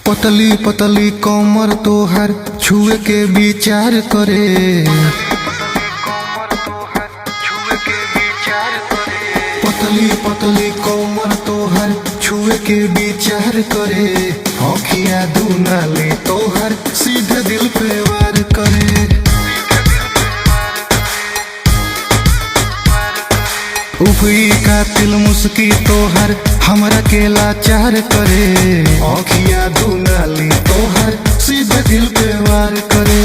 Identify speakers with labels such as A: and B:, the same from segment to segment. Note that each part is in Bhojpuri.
A: पतली पतली कमर तोहर छुए के विचार करे। पतली पतली कमर तोहर छुए के विचार करे। आँखिया दुनाली तोहर सीधे दिल पे वार करे। उफी कातिल मुस्की तोहर हमरा के लाचार करे। आँखिया दुनाली तोहर सीधे दिल पे वार करे।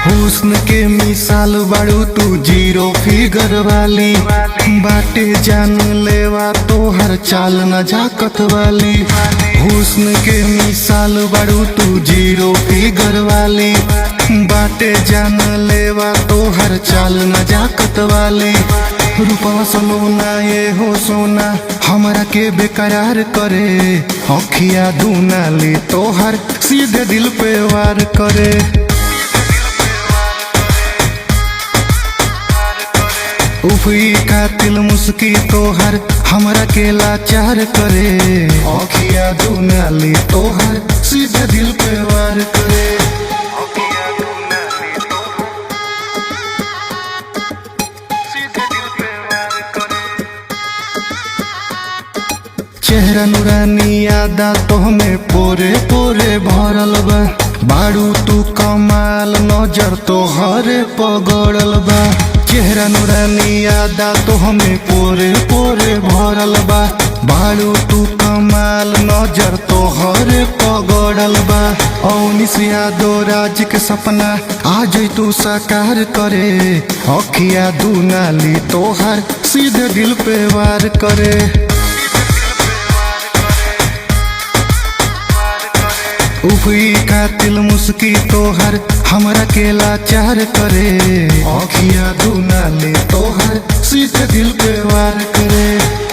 A: हुस्न के मिसाल बाड़ू तू जीरो फिगर वाली। बाटे जान लेवा तोहर चाल न जाकत वाली। हुस्न के मिसाल बाड़ू तू जीरो फिगर वाली। बाटे जान लेवा तोहर चाल न जाकत वाली। रूपवा सलोना ये हो सोना हमरा के बेकरार करे। आँखिया दुनाली तोहर सीधे दिल पे वार करे। उफी कातिल मुस्की तोहर हमरा के लाचार करे। आँखिया दुनाली तोहर सीधे दिल पे वार करे। चेहरा नूरानी यादा तोहमे पोरे पोरे भरल बा। बाड़ू तू कमाल नजर तोहरे पगड़ल बा। चेहरा नूरानी यादा तोहमे पोरे पोरे भरल बा। बाड़ू तू कमाल नजर तोहरे पगड़ल बा। औनिस यादव राज के सपना आज तू साकार करे। आँखिया दुनाली तोहर सीधे दिल पे वार करे। उफी कातिल मुस्की तोहर हमरा के लाचार करे। आँखिया दुनाली तोहर सीधे दिल पे वार करे।